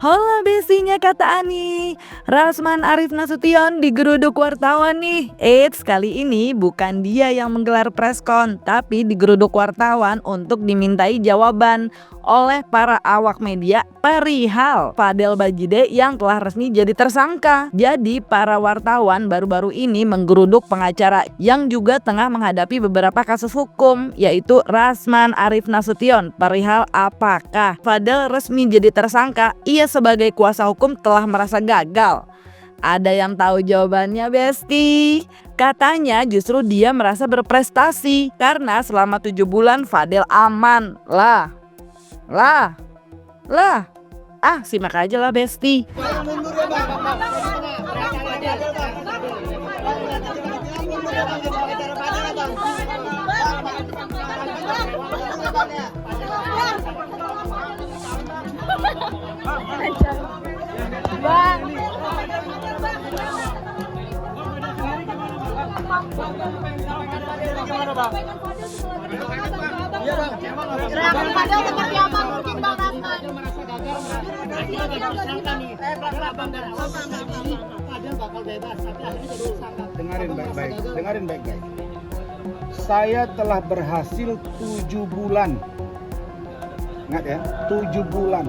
Hola besinya kata Ani, Rasman Arif Nasution digeruduk wartawan nih. Eits, kali ini bukan dia yang menggelar preskon, tapi digeruduk wartawan untuk dimintai jawaban oleh para awak media perihal Fadel Bajide yang telah resmi jadi tersangka. Jadi para wartawan baru-baru ini menggeruduk pengacara yang juga tengah menghadapi beberapa kasus hukum, yaitu Rasman Arif Nasution perihal apakah Fadel resmi jadi tersangka. Ia sebagai kuasa hukum telah merasa gagal. Ada yang tahu jawabannya, Besti? Katanya justru dia merasa berprestasi karena selama 7 bulan Fadel aman. Lah. Simak aja lah, Besti. Bang. Gerakan Fadel seperti apa mungkin Bang Rasman? Fadel bakal bebas, tapi akhirnya jadi tersangka. Dengarin baik-baik. Saya telah berhasil 7 bulan. Ingat ya, 7 bulan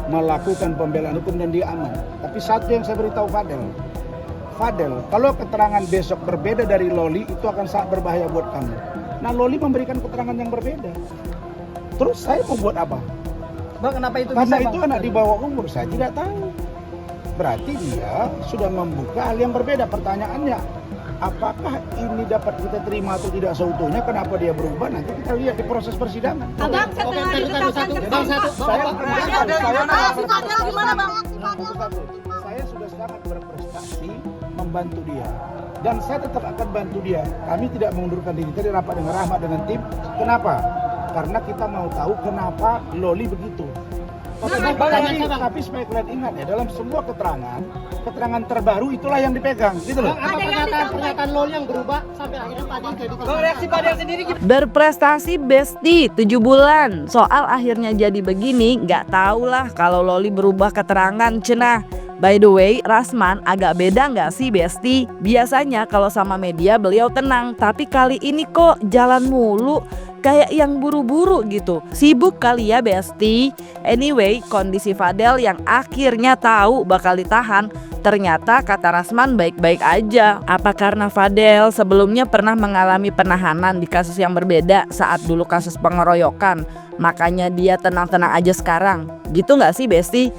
melakukan pembelaan hukum dan dia aman. Tapi satu yang saya beritahu Fadel, kalau keterangan besok berbeda dari Loli, itu akan sangat berbahaya buat kamu. Nah, Loli memberikan keterangan yang berbeda. Terus saya mau buat apa? Bang, kenapa itu Karena bisa, itu Bang? anak di bawah umur, saya tidak tahu. Berarti dia sudah membuka hal yang berbeda. Pertanyaannya, apakah ini dapat kita terima atau tidak seutuhnya? Kenapa dia berubah? Nanti kita lihat di proses persidangan. Abang setelah ditetapkan tersangka. Saya Gimana Bang? Saya sudah sangat berprestasi membantu dia dan saya tetap akan bantu dia. Kami tidak mengundurkan diri. Tadi rapat dengan Rahmat dengan tim. Kenapa? Karena kita mau tahu kenapa Loli begitu. Tapi supaya kalian ingat ya, dalam semua keterangan terbaru itulah yang dipegang, gitu loh. Ada Pernyataan Loli yang berubah sampai akhirnya Fadel jadi Bang, reaksi Fadel sendiri gimana? Berprestasi Besti 7 bulan. Soal akhirnya jadi begini, nggak tahulah kalau Loli berubah keterangan cenah. By the way, Rasman agak beda nggak sih Besti? Biasanya kalau sama media beliau tenang, tapi kali ini kok jalan mulu, kayak yang buru-buru gitu. Sibuk kali ya Besti. Anyway, kondisi Fadel yang akhirnya tahu bakal ditahan, ternyata kata Rasman baik-baik aja. Apa karena Fadel sebelumnya pernah mengalami penahanan di kasus yang berbeda saat dulu kasus pengeroyokan, makanya dia tenang-tenang aja sekarang? Gitu nggak sih Besti?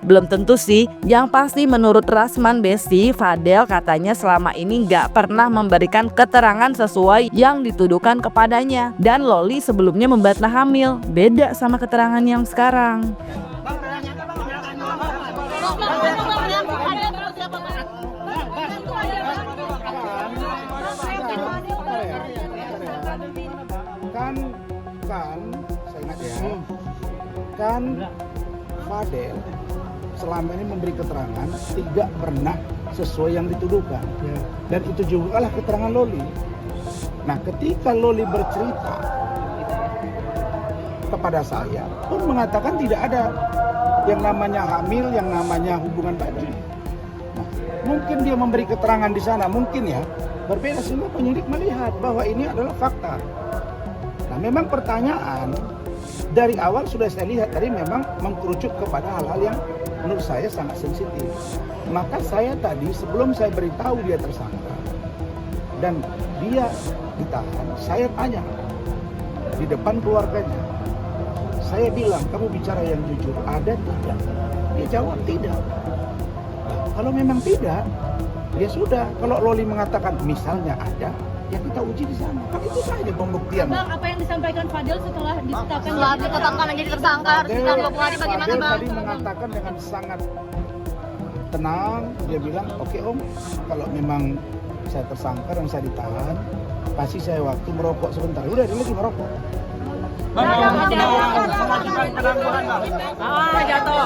Belum tentu sih. Yang pasti menurut Rasman Besti, Fadel katanya selama ini nggak pernah memberikan keterangan sesuai yang dituduhkan kepadanya. Dan Loli sebelumnya membantah hamil. Beda sama keterangan yang sekarang. Kan saya ingat ya, kan Fadel selama ini memberi keterangan tidak pernah sesuai yang dituduhkan, dan itu juga lah keterangan Loli. Nah, ketika Loli bercerita kepada saya pun mengatakan tidak ada yang namanya hamil, yang namanya hubungan badan. Nah, mungkin dia memberi keterangan di sana, mungkin ya berbeda sehingga penyidik melihat bahwa ini adalah fakta. Nah, memang pertanyaan dari awal sudah saya lihat tadi memang mengkerucut kepada hal-hal yang menurut saya sangat sensitif. Maka saya tadi sebelum saya beritahu dia tersangka dan dia ditahan, saya tanya di depan keluarganya. Saya bilang, kamu bicara yang jujur, ada tidak? Dia jawab tidak. Nah, kalau memang tidak, ya sudah. Kalau Loli mengatakan misalnya ada, ya kita uji di sana. Kan itu saja pembuktian. Bang, apa yang disampaikan Fadel setelah ditetapkan menjadi tersangka harus dalam 20 hari bagaimana Fadel Bang? tadi mengatakan dengan sangat tenang, dia bilang, oke Om, kalau memang saya tersangka dan saya ditahan, kasih saya waktu merokok sebentar. Udah, dia lagi merokok. Mengajukan penangguhan, Bang. Jatuh.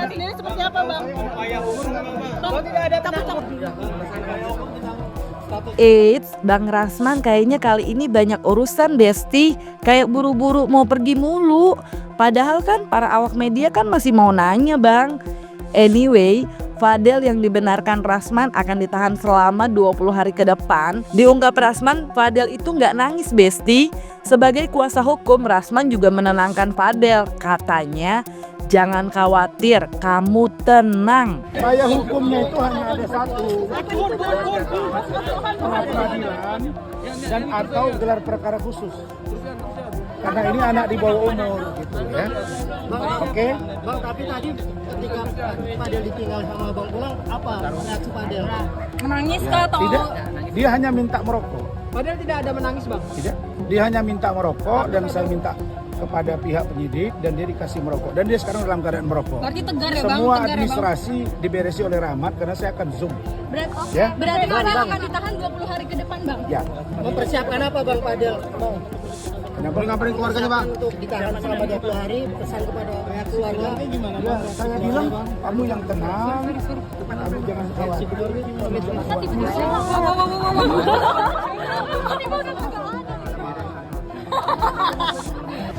Sendiri seperti apa Bang? Upaya hukum, Bang. Tidak ada penangguhan. Eits, Bang Rasman kayaknya kali ini banyak urusan Besti. Kayak buru-buru mau pergi mulu. Padahal kan para awak media kan masih mau nanya Bang. Anyway, Fadel yang dibenarkan Rasman akan ditahan selama 20 hari ke depan. Diungkap Rasman, Fadel itu nggak nangis Besti. Sebagai kuasa hukum, Rasman juga menenangkan Fadel. Katanya, jangan khawatir, kamu tenang. Saya hukumnya itu hanya ada satu, peradilan dan atau gelar perkara khusus. Karena ini anak di bawah umur gitu ya. Oke. Bang, tapi tadi ketika Fadel ditinggal sama Bang pulang, apa reaksi Fadel? Menangis kah atau? Tidak, dia hanya minta merokok. Fadel tidak ada menangis Bang? Tidak, dia hanya minta merokok dan saya minta kepada pihak penyidik dan dia dikasih merokok dan dia sekarang dalam keadaan merokok. Berarti tegar ya Bang? Semua Tegar ya, Bang? administrasi diberesi oleh Rahmat karena saya akan zoom. Ya. Berarti Fadel akan ditahan 20 hari ke depan Bang? Ya. Mempersiapkan apa Bang Fadel? Bang, Kenapa ngapain keluarganya Bang? untuk ditahan selama 20 hari, pesan kepada keluarga gimana? Ya, saya bilang kamu yang tenang, kamu jangan khawatir.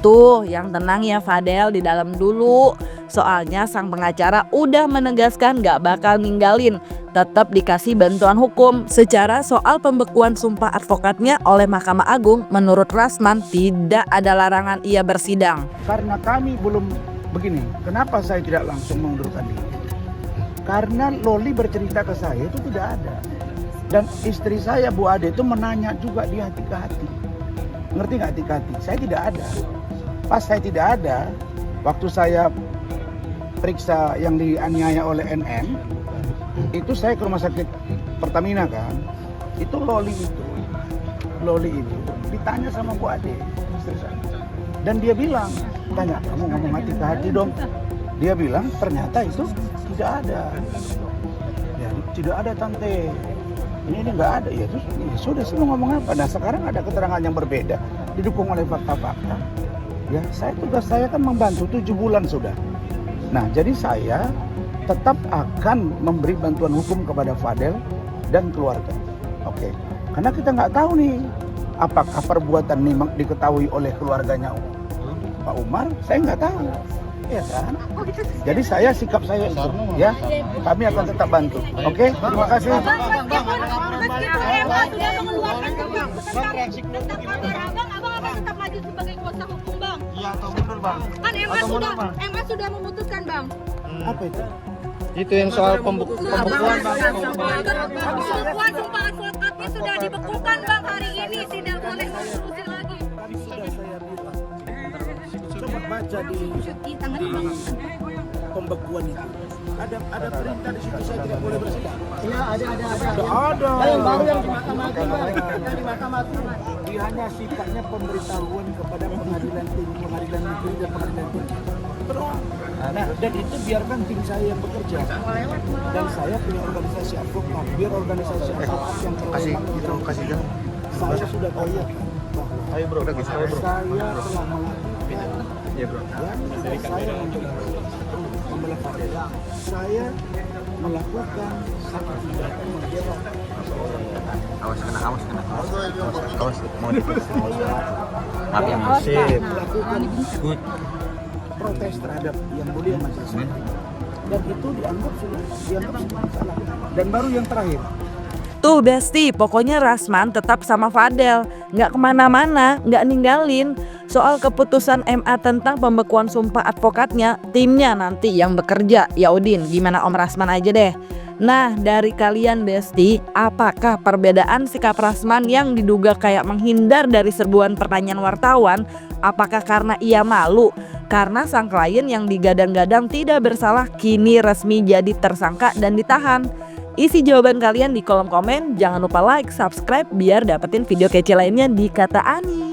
Tuh, yang tenang ya Fadel, di dalam dulu. Soalnya sang pengacara udah menegaskan gak bakal ninggalin, tetap dikasih bantuan hukum. Secara soal pembekuan sumpah advokatnya oleh Mahkamah Agung, menurut Rasman tidak ada larangan ia bersidang. Karena kami belum begini, kenapa saya tidak langsung mengundurkan diri? Karena Loli bercerita ke saya itu tidak ada. Dan istri saya Bu Ade itu menanya juga di hati ke hati. Ngerti nggak hati ke hati? Saya tidak ada. Pas saya tidak ada, waktu saya periksa yang dianiaya oleh NN, itu saya ke rumah sakit Pertamina kan, itu Loli itu ditanya sama Bu Ade, istri saya. Dan dia bilang, tanya kamu ngomong hati ke hati dong. Dia bilang ternyata itu tidak ada. Ya, tidak ada tante. Ini nggak ada ya, terus ya sudah saya mau ngomong apa? Nah sekarang ada keterangan yang berbeda didukung oleh fakta-fakta. Ya tugas saya kan membantu 7 bulan sudah. Nah jadi saya tetap akan memberi bantuan hukum kepada Fadel dan keluarga. Oke. Karena kita nggak tahu nih apakah perbuatan ini diketahui oleh keluarganya Pak Umar. Saya nggak tahu. Ya kan? Jadi sikap saya itu, ya, kami akan tetap bantu. Oke, terima kasih. Meskipun MA sudah mengeluarkan keputusan tentang kabar Abang akan tetap maju sebagai kuasa hukum Bang? Iya atau mundur Bang? Kan MA sudah memutuskan Bang. Apa itu? Itu yang soal pembekuan Bang. Pembekuan sumpah advokatnya sudah dibekukan Bang hari ini, tidak boleh mengurusi lagi. Tadi sudah saya bilang. Coba baca di pembekuan itu. Ada perintah di situ saya tidak boleh bersidang. Iya, ada. Ada. Yang baru yang di Mahkamah Agung Bang. Yang di Mahkamah Agung. Dia hanya sifatnya pemberitahuan kepada pengadilan negeri dan pengadilan tinggi. Nah, dan itu biarkan tim saya yang bekerja. Dan saya punya organisasi advokat. Biar organisasi advokat yang kasih jalan. Saya sudah bayarkan bahwa saya telah melakukan saya membela Fadel. Saya melakukan satu tindakan membela Awas mau melakukan protes terhadap yang mulia majelis dan itu dianggap salah. Dan baru yang terakhir, Tuh Besti, pokoknya Rasman tetap sama Fadel, nggak kemana-mana, nggak ninggalin. Soal keputusan MA tentang pembekuan sumpah advokatnya, timnya nanti yang bekerja. Ya Udin, gimana Om Rasman aja deh. Nah dari kalian Besti, apakah perbedaan sikap Rasman yang diduga kayak menghindar dari serbuan pertanyaan wartawan, apakah karena ia malu? Karena sang klien yang digadang-gadang tidak bersalah kini resmi jadi tersangka dan ditahan. Isi jawaban kalian di kolom komen, jangan lupa like, subscribe biar dapetin video kece lainnya di Kata Ani.